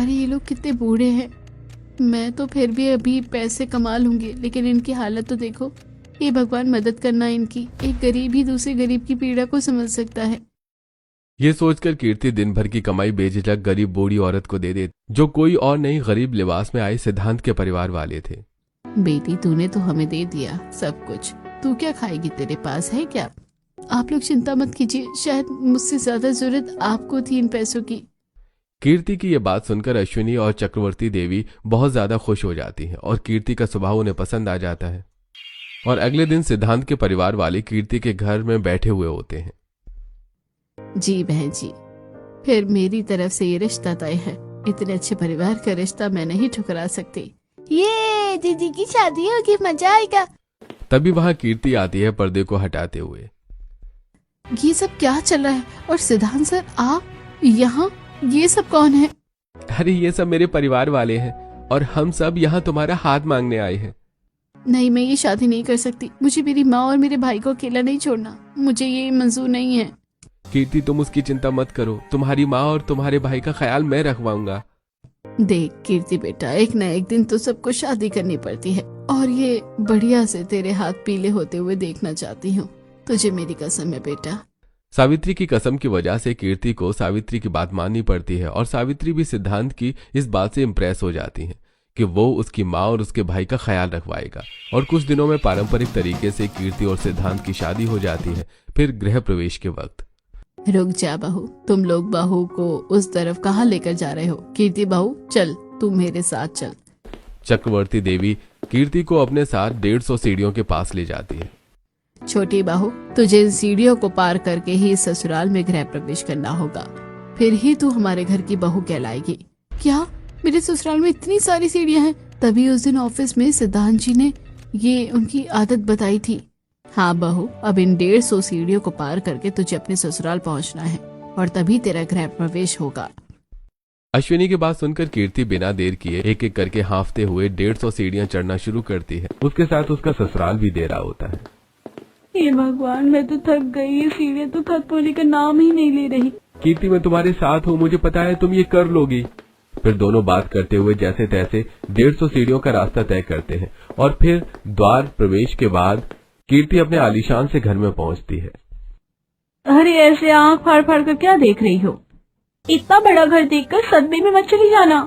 जाने ये लोग कितने बूढ़े हैं। मैं तो फिर भी अभी पैसे कमा लूंगी, लेकिन इनकी हालत तो देखो। ये भगवान मदद करना इनकी। एक गरीब ही दूसरे गरीब की पीड़ा को समझ सकता है। ये सोचकर कीर्ति दिन भर की कमाई बेझिझक गरीब बूढ़ी औरत को दे देती, जो कोई और नहीं गरीब लिबास में आए सिद्धांत के परिवार वाले थे। बेटी, तूने तो हमें दे दिया सब कुछ, तू क्या खाएगी? तेरे पास है क्या? आप लोग चिंता मत कीजिए, शायद मुझसे ज्यादा जरूरत आपको थी इन पैसों की। कीर्ति की यह बात सुनकर अश्विनी और चक्रवर्ती देवी बहुत ज्यादा खुश हो जाती हैं और कीर्ति का स्वभाव उन्हें पसंद आ जाता है। और अगले दिन सिद्धांत के परिवार वाले कीर्ति के घर में बैठे हुए होते हैं। जी बहन जी, फिर मेरी तरफ से ये रिश्ता तय है। इतने अच्छे परिवार का रिश्ता मैं नहीं ठुकरा सकती। ये दीदी की शादी होगी, मजा आएगा। तभी वहां कीर्ति आती है पर्दे को हटाते हुए। ये सब क्या चल रहा है? और सिद्धांत सर, आप यहाँ? ये सब कौन है? अरे ये सब मेरे परिवार वाले हैं और हम सब यहाँ तुम्हारा हाथ मांगने आए हैं। नहीं, मैं ये शादी नहीं कर सकती। मुझे मेरी माँ और मेरे भाई को अकेला नहीं छोड़ना। मुझे ये मंजूर नहीं है। कीर्ति, तुम उसकी चिंता मत करो, तुम्हारी माँ और तुम्हारे भाई का ख्याल मैं रखवाऊंगा। देख कीर्ति बेटा, एक न एक दिन तो सबको शादी करनी पड़ती है, और ये बढ़िया से तेरे हाथ पीले होते हुए देखना चाहती हूँ। तुझे मेरी कसम है बेटा। सावित्री की कसम की वजह से कीर्ति को सावित्री की बात माननी पड़ती है और सावित्री भी सिद्धांत की इस बात से इम्प्रेस हो जाती है कि वो उसकी माँ और उसके भाई का ख्याल रखवाएगा। और कुछ दिनों में पारंपरिक तरीके से कीर्ति और सिद्धांत की शादी हो जाती है। फिर गृह प्रवेश के वक्त। रुक जा बहू, तुम लोग बहू को उस तरफ कहाँ लेकर जा रहे हो? कीर्ति बहू चल, तू मेरे साथ चल। चक्रवर्ती देवी कीर्ति को अपने साथ 150 सीढ़ियों के पास ले जाती है। छोटी बहू, तुझे इन सीढ़ियों को पार करके ही ससुराल में गृह प्रवेश करना होगा, फिर ही तू हमारे घर की बहू कहलाएगी। क्या मेरे ससुराल में इतनी सारी सीढ़ियां हैं? तभी उस दिन ऑफिस में सिद्धांत जी ने ये उनकी आदत बताई थी। हाँ बहू, अब इन 150 सीढ़ियों को पार करके तुझे अपने ससुराल पहुंचना है, और तभी तेरा गृह प्रवेश होगा। अश्विनी की बात सुनकर कीर्ति बिना देर किए एक एक करके हांफते हुए 150 सीढ़ियां चढ़ना शुरू करती है। उसके साथ उसका ससुराल भी दे रहा होता है। हे भगवान, मैं तो थक गई। ये सीढ़ियां तो खत्म होने का नाम ही नहीं ले रही। कीर्ति, मैं तुम्हारे साथ हूँ, मुझे पता है तुम ये कर लोगी। फिर दोनों बात करते हुए जैसे तैसे 150 सीढ़ियों का रास्ता तय करते हैं और फिर द्वार प्रवेश के बाद कीर्ति अपने आलीशान से घर में पहुंचती है। अरे ऐसे आंख फाड़ फाड़ कर क्या देख रही हो? इतना बड़ा घर देखकर सदमे में मत चली जाना।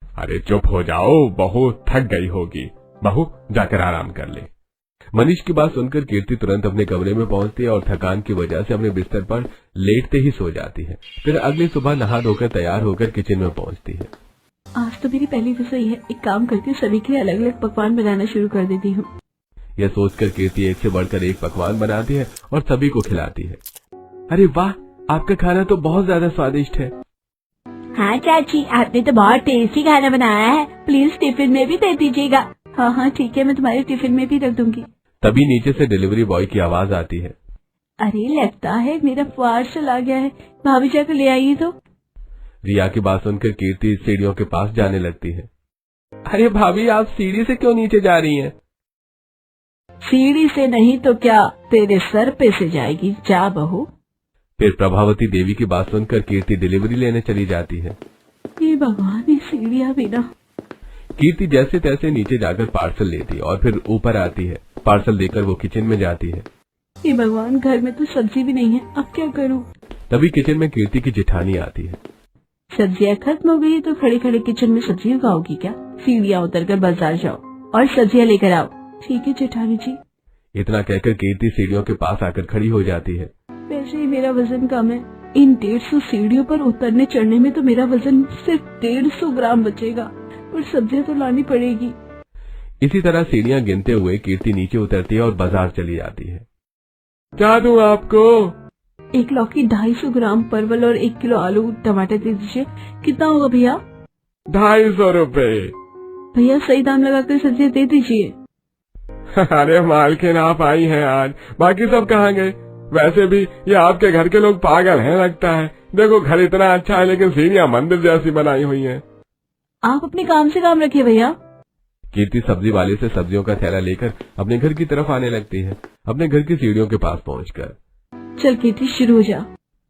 अरे चुप हो जाओ, बहू थक गई होगी। बहू जाकर आराम कर ले। मनीष की बात सुनकर कीर्ति तुरंत अपने कमरे में पहुंचती है और थकान की वजह से अपने बिस्तर पर लेटते ही सो जाती है। फिर अगली सुबह नहा धोकर तैयार होकर किचन में पहुंचती है। आज तो मेरी पहली रसोई है, एक काम करती हूँ, सभी के लिए अलग अलग पकवान बनाना शुरू कर देती हूँ। यह सोचकर कीर्ति एक से बढ़कर एक पकवान बनाती है और सभी को खिलाती है। अरे वाह, आपका खाना तो बहुत ज्यादा स्वादिष्ट है। हाँ चाची, आपने तो बहुत टेस्टी खाना बनाया है। प्लीज टिफिन में भी दे दीजिएगा। हाँ हाँ ठीक है, मैं तुम्हारे टिफिन में भी रख दूंगी। तभी नीचे से डिलीवरी बॉय की आवाज आती है। अरे लगता है मेरा पार्सल आ गया है, भाभी जाकर ले आइए तो। रिया की बात सुनकर कीर्ति सीढ़ियों के पास जाने लगती है। अरे भाभी, आप सीढ़ी से क्यों नीचे जा रही हैं? सीढ़ी से नहीं तो क्या, तेरे सर पे से जाएगी। जा बहू। फिर प्रभावती देवी की बात सुनकर कीर्ति डिलीवरी लेने चली जाती है। ये भगवान, ये सीढ़ियां भी ना। कीर्ति जैसे तैसे नीचे जाकर पार्सल लेती है और फिर ऊपर आती है। पार्सल देकर वो किचन में जाती है। ये भगवान, घर में तो सब्जी भी नहीं है, अब क्या करूं? तभी किचन में कीर्ति की जेठानी आती है। सब्जियां खत्म हो गई तो खड़े खड़े किचन में सब्जी उगाओगी क्या? सीढ़ियां उतर कर बाजार जाओ और सब्जियां लेकर आओ। ठीक है जेठानी जी। इतना कहकर कीर्ति सीढ़ियों के पास आकर खड़ी हो जाती है। वैसे ही मेरा वजन कम है, इन 150 सीढ़ियों पर उतरने चढ़ने में तो मेरा वजन सिर्फ 150 ग्राम बचेगा, और सब्जियां तो लानी पड़ेगी। इसी तरह सीढ़ियां गिनते हुए कीर्ति नीचे उतरती है और बाजार चली जाती है। क्या दूं आपको? एक लौकी 250 ग्राम, परवल और 1 किलो आलू टमाटर दे दीजिए। कितना होगा भैया? 250 रुपए। भैया सही दाम लगाकर सब्जियां दे दीजिए। अरे मालकिन, आप आई हैं आज, बाकी सब कहाँ गए? वैसे भी ये आपके घर के लोग पागल हैं लगता है। देखो घर इतना अच्छा है लेकिन सीढ़ियां मंदिर जैसी बनाई हुई हैं। आप अपने काम से काम रखिए भैया। कीर्ति सब्जी वाले से सब्जियों का थैला लेकर अपने घर की तरफ आने लगती है। अपने घर की सीढ़ियों के पास पहुंचकर चल कीर्ति शुरू हो जा।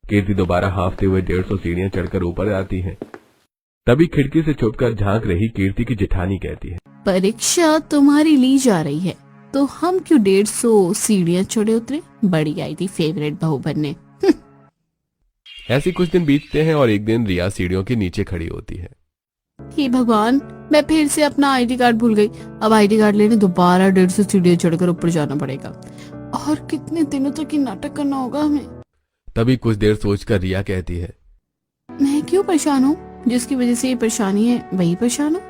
कीर्ति दोबारा हांफते हुए 150 सीढ़ियां चढ़कर ऊपर आती है। तभी खिड़की से छुपकर झांक रही कीर्ति की जेठानी कहती है, परीक्षा तुम्हारी ली जा रही है तो हम क्यों 150 सीढ़ियाँ चढ़े उतरे? बड़ी आई थी फेवरेट बहू बनने। ऐसे कुछ दिन बीतते हैं और एक दिन रिया सीढ़ियों के नीचे खड़ी होती है। हे भगवान, मैं फिर से अपना आईडी कार्ड भूल गई। अब आईडी कार्ड लेने दोबारा 150 सीढ़ियाँ चढ़कर ऊपर जाना पड़ेगा और कितने दिनों तक ये नाटक करना होगा हमें। तभी कुछ देर सोचकर रिया कहती है, मैं क्यों परेशान हूँ? जिसकी वजह से ये परेशानी है वही परेशान हो।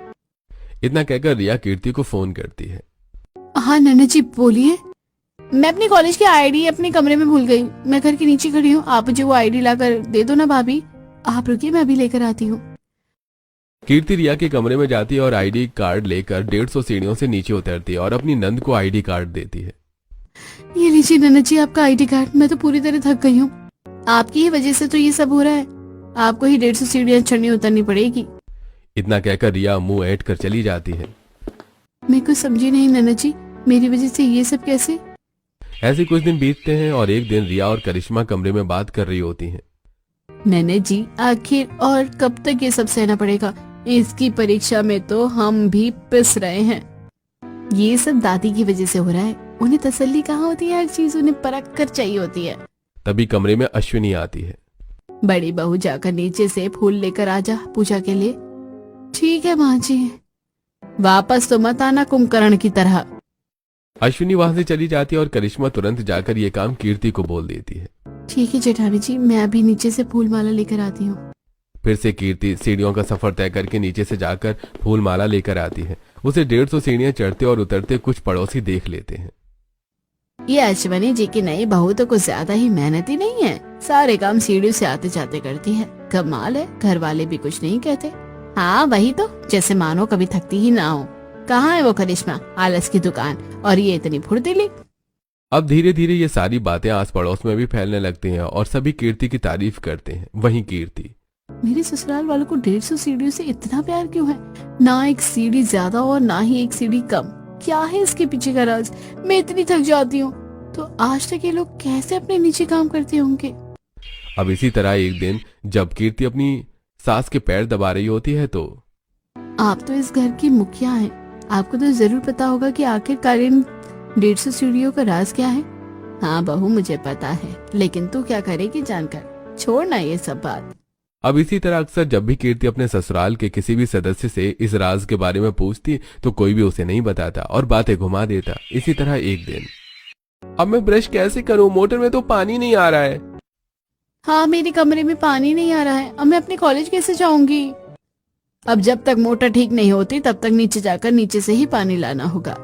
इतना कहकर रिया कीर्ति को फोन करती है। हाँ नन्ना जी बोलिए। मैं अपनी कॉलेज की आईडी अपने कमरे में भूल गई। मैं घर के नीचे खड़ी हूँ, आप मुझे वो आईडी लाकर दे दो ना भाभी। आप रुकिए, मैं अभी लेकर आती हूँ। कीर्ति रिया के कमरे में जाती है और आईडी कार्ड लेकर 150 सीढ़ियों से नीचे उतरती है और अपनी नंद को आईडी कार्ड देती है। ये लीजिए नन्ना जी आपका आईडी कार्ड। मैं तो पूरी तरह थक गई हूँ, आपकी ही वजह से तो ये सब हो रहा है। आपको ही 150 सीढ़ियाँ चढ़नी उतरनी पड़ेगी। इतना कहकर रिया मुंह ऐंठ कर चली जाती है। मैं कुछ समझी नहीं नन्ना जी, मेरी वजह से ये सब कैसे? ऐसे कुछ दिन बीतते हैं और एक दिन रिया और करिश्मा कमरे में बात कर रही होती हैं। नन्ना जी आखिर और कब तक ये सब सहना पड़ेगा? इसकी परीक्षा में तो हम भी पिस रहे हैं। ये सब दादी की वजह से हो रहा है। उन्हें तसल्ली कहाँ होती है, हर चीज उन्हें परख कर चाहिए होती है। तभी कमरे में अश्विनी आती है। बड़ी बहू जाकर नीचे से फूल लेकर आजा पूजा के लिए। ठीक है माँ जी, वापस तो मत आना कुंभकर्ण की तरह। अश्विनी वहां से चली जाती है और करिश्मा तुरंत जाकर ये काम कीर्ति को बोल देती है। ठीक है जेठानी जी, मैं अभी नीचे से फूल माला लेकर आती हूँ। फिर से कीर्ति सीढ़ियों का सफर तय करके नीचे से जाकर फूल माला लेकर आती है। उसे 150 सीढ़ियां चढ़ते और उतरते कुछ पड़ोसी देख लेते हैं। ये अश्विनी जी की नई बहू तो कुछ ज्यादा ही मेहनती नहीं है, सारे काम सीढ़ियों से आते जाते करती है। कमाल है, घर वाले भी कुछ नहीं कहते। हाँ वही तो, जैसे मानो कभी थकती ही ना हो। कहाँ है वो करिश्मा, आलस की दुकान, और ये इतनी फुर्तीली। अब धीरे धीरे ये सारी बातें आस पड़ोस में भी फैलने लगती हैं और सभी कीर्ति की तारीफ करते हैं। वहीं कीर्ति, मेरे ससुराल वालों को 150 सीढ़ियों से इतना प्यार क्यों है? ना एक सीढ़ी ज्यादा और ना ही एक सीढ़ी कम। क्या है इसके पीछे का राज? मैं इतनी थक जाती हूँ तो आज तक ये लोग कैसे अपने नीचे काम करते होंगे? अब इसी तरह एक दिन जब कीर्ति अपनी सास के पैर दबा रही होती है तो, आप तो इस घर की मुखिया हैं, आपको तो जरूर पता होगा कि आखिरकार इन 150 सीढ़ियों का राज क्या है। हाँ बहू मुझे पता है, लेकिन तू क्या करेगी जानकर? छोड़ना ये सब बात। अब इसी तरह अक्सर जब भी कीर्ति अपने ससुराल के किसी भी सदस्य से इस राज के बारे में पूछती तो कोई भी उसे नहीं बताता और बातें घुमा देता। इसी तरह एक दिन, अब मैं ब्रश कैसे करूं, मोटर में तो पानी नहीं आ रहा है। हाँ मेरे कमरे में पानी नहीं आ रहा है, अब मैं अपने कॉलेज कैसे जाऊंगी? अब जब तक मोटर ठीक नहीं होती तब तक नीचे जाकर नीचे से ही पानी लाना होगा।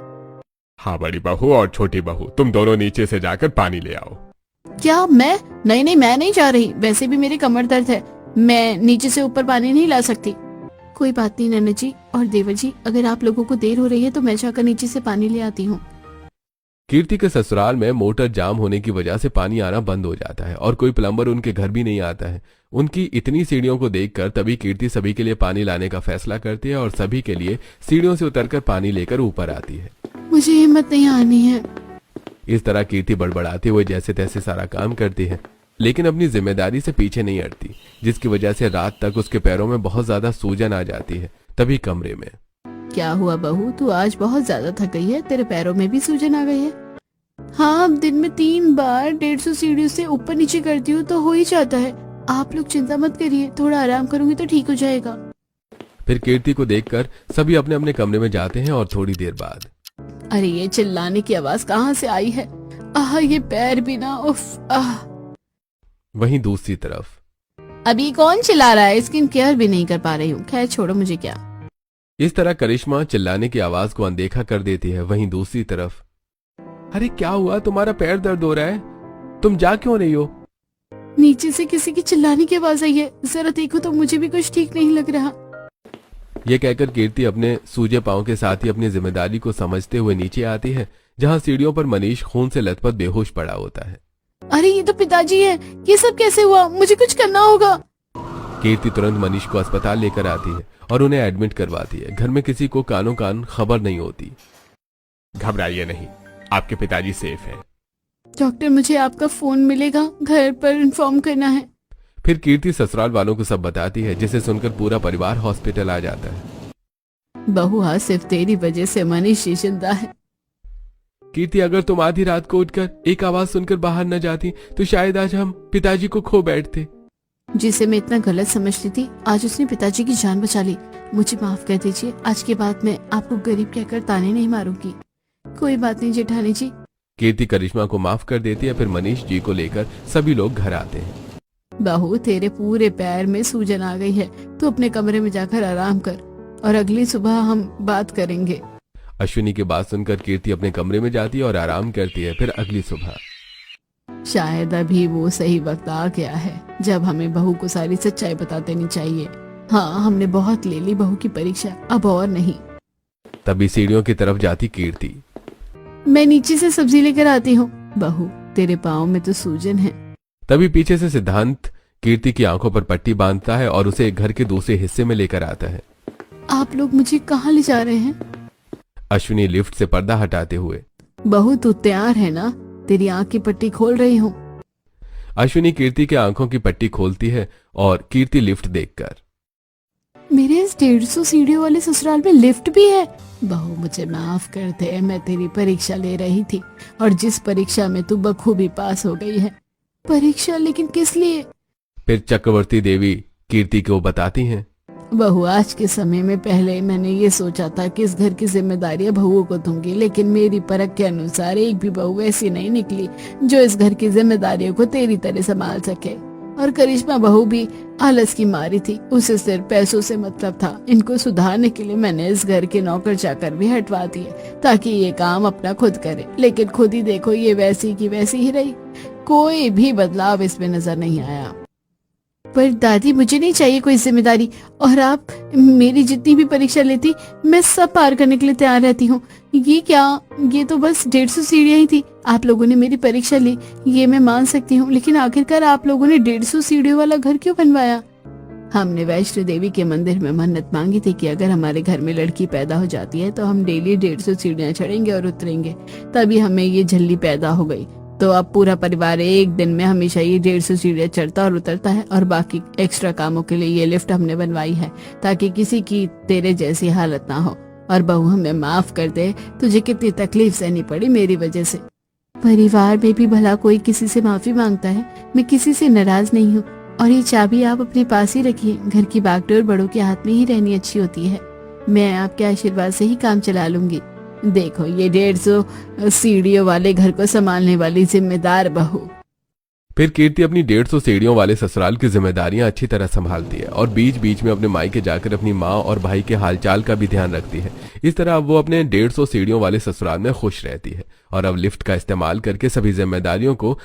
हाँ बड़ी बहू और छोटी बहू, तुम दोनों नीचे से जाकर पानी ले आओ। क्या मैं? नहीं मैं नहीं जा रही, वैसे भी मेरी कमर दर्द है, मैं नीचे से ऊपर पानी नहीं ला सकती। कोई बात नहीं नन्ना जी और देवर जी, अगर आप लोगों को देर हो रही है तो मैं जाकर नीचे से पानी ले आती हूँ। कीर्ति के ससुराल में मोटर जाम होने की वजह से पानी आना बंद हो जाता है और कोई प्लम्बर उनके घर भी नहीं आता है। उनकी इतनी सीढ़ियों को देखकर तभी कीर्ति सभी के लिए पानी लाने का फैसला करती है और सभी के लिए सीढ़ियों से उतरकर पानी लेकर ऊपर आती है। मुझे हिम्मत नहीं आनी है। इस तरह कीर्ति बड़बड़ाते हुए जैसे तैसे सारा काम करती है, लेकिन अपनी जिम्मेदारी से पीछे नहीं हटती, जिसकी वजह से रात तक उसके पैरों में बहुत ज्यादा सूजन आ जाती है। तभी कमरे में, क्या हुआ बहू, तू आज बहुत ज्यादा थक गई है, तेरे पैरों में भी सूजन आ गई है? हाँ अब दिन में 3 बार 150 सीढ़ियों से ऊपर नीचे करती हूँ तो हो ही जाता है। आप लोग चिंता मत करिए, थोड़ा आराम करूंगी तो ठीक हो जाएगा। फिर कीर्ति को देखकर सभी अपने अपने कमरे में जाते हैं और थोड़ी देर बाद, अरे ये चिल्लाने की आवाज कहाँ से आई है? आह ये पैर भी ना, उफ आह। वहीं दूसरी तरफ, अभी कौन चिल्ला रहा है? स्किन केयर भी नहीं कर पा रही हूँ, खैर छोड़ो मुझे क्या। इस तरह करिश्मा चिल्लाने की आवाज को अनदेखा कर देती है। वहीं दूसरी तरफ, अरे क्या हुआ, तुम्हारा पैर दर्द हो रहा है, तुम जा क्यों रही हो? नीचे से किसी की चिल्लाने की आवाज आई है, जरा देखो तो मुझे भी कुछ ठीक नहीं लग रहा। ये कहकर कीर्ति अपने सूजे पांव के साथ ही अपनी जिम्मेदारी को समझते हुए नीचे आती है, जहां सीढ़ियों पर मनीष खून से लथपथ बेहोश पड़ा होता है। अरे ये तो पिताजी है, ये सब कैसे हुआ? मुझे कुछ करना होगा। कीर्ति तुरंत मनीष को अस्पताल लेकर आती है और उन्हें एडमिट करवाती है। घर में किसी को कानो कान खबर नहीं होती। घबराइए नहीं, आपके पिताजी सेफ हैं। डॉक्टर मुझे आपका फोन मिलेगा, घर पर इन्फॉर्म करना है। फिर कीर्ति ससुराल वालों को सब बताती है, जिसे सुनकर पूरा परिवार हॉस्पिटल आ जाता है। बहू आज सिर्फ तेरी वजह से मनीष जिंदा है। कीर्ति, अगर तुम आधी रात को उठकर एक आवाज सुनकर बाहर न जाती तो शायद आज हम पिताजी को खो बैठते। जिसे मैं इतना गलत समझती थी, आज उसने पिताजी की जान बचा ली। मुझे माफ कर दीजिए, आज के बाद मैं आपको गरीब कहकर ताने नहीं मारूंगी। कोई बात नहीं जेठानी जी। कीर्ति करिश्मा को माफ कर देती है। फिर मनीष जी को लेकर सभी लोग घर आते हैं। बहू, तेरे पूरे पैर में सूजन आ गई है, तू अपने कमरे में जाकर आराम कर और अगली सुबह हम बात करेंगे। अश्विनी की बात सुनकर कीर्ति अपने कमरे में जाती है और आराम करती है। फिर अगली सुबह शायद अभी वो सही वक्त आ गया है जब हमें बहू को सारी सच्चाई बता देनी चाहिए। हाँ, हमने बहुत ले ली बहू की परीक्षा, अब और नहीं। तभी सीढ़ियों की तरफ जाती कीर्ति। मैं नीचे से सब्जी लेकर आती हूँ। बहू, तेरे पाँव में तो सूजन है। तभी पीछे से सिद्धांत कीर्ति की आंखों पर पट्टी बांधता है और उसे घर के दूसरे हिस्से में लेकर आता है। आप लोग मुझे कहाँ ले जा रहे हैं? अश्विनी लिफ्ट से पर्दा हटाते हुए। बहू, तू तैयार है ना? तेरी आंख की पट्टी खोल रही हूँ। अश्विनी कीर्ति के आंखों की पट्टी खोलती है और कीर्ति लिफ्ट देखकर, मेरे इस 150 सीढ़ियों वाले ससुराल में लिफ्ट भी है? बहू, मुझे माफ कर दे, मैं तेरी परीक्षा ले रही थी और जिस परीक्षा में तू बखूबी पास हो गई है। परीक्षा? लेकिन किस लिए? फिर चक्रवर्ती देवी कीर्ति को बताती हैं। बहू, आज के समय में पहले मैंने ये सोचा था कि इस घर की जिम्मेदारियां बहुओं को दूंगी, लेकिन मेरी परख के अनुसार एक भी बहू ऐसी नहीं निकली जो इस घर की जिम्मेदारियों को तेरी तरह संभाल सके। और करिश्मा बहू भी आलस की मारी थी, उसे सिर्फ पैसों से मतलब था। इनको सुधारने के लिए मैंने इस घर के नौकर चाकर भी हटवा दिए ताकि ये काम अपना खुद करे, लेकिन खुद ही देखो, ये वैसी की वैसी ही रही। कोई भी बदलाव इसमें नजर नहीं आया। पर दादी, मुझे नहीं चाहिए कोई जिम्मेदारी, और आप मेरी जितनी भी परीक्षा लेती मैं सब पार करने के लिए तैयार रहती हूँ। ये क्या, ये तो बस 150 सीढ़ियां ही थी। आप लोगों ने मेरी परीक्षा ली, ये मैं मान सकती हूँ, लेकिन आखिरकार आप लोगों ने 150 सीढ़ियों वाला घर क्यों बनवाया? हमने वैष्णो देवी के मंदिर में मन्नत मांगी थी कि अगर हमारे घर में लड़की पैदा हो जाती है तो हम डेली 150 सीढ़ियां चढ़ेंगे और उतरेंगे। तभी हमें ये झल्ली पैदा हो गई। तो अब पूरा परिवार एक दिन में हमेशा ये 150 सीढ़ियां चढ़ता और उतरता है, और बाकी एक्स्ट्रा कामों के लिए ये लिफ्ट हमने बनवाई है ताकि किसी की तेरे जैसी हालत ना हो। और बहू, हमें माफ कर दे, तुझे कितनी तकलीफ सहनी पड़ी मेरी वजह से। परिवार में भी भला कोई किसी से माफी मांगता है? मैं किसी से नाराज नहीं हूँ, और ये चाबी आप अपने पास ही रखिए। घर की बागडोर बड़ों के हाथ में ही रहनी अच्छी होती है। मैं आपके आशीर्वाद से ही काम चला लूंगी। देखो, ये 150 सीढ़ियों वाले घर को संभालने वाली जिम्मेदार बहू। फिर कीर्ति अपनी 150 सीढ़ियों वाले ससुराल की जिम्मेदारियां अच्छी तरह संभालती है और बीच बीच में अपने मायके जाकर अपनी माँ और भाई के हालचाल का भी ध्यान रखती है। इस तरह अब वो अपने 150 सीढ़ियों वाले ससुराल में खुश रहती है और अब लिफ्ट का इस्तेमाल करके सभी जिम्मेदारियों को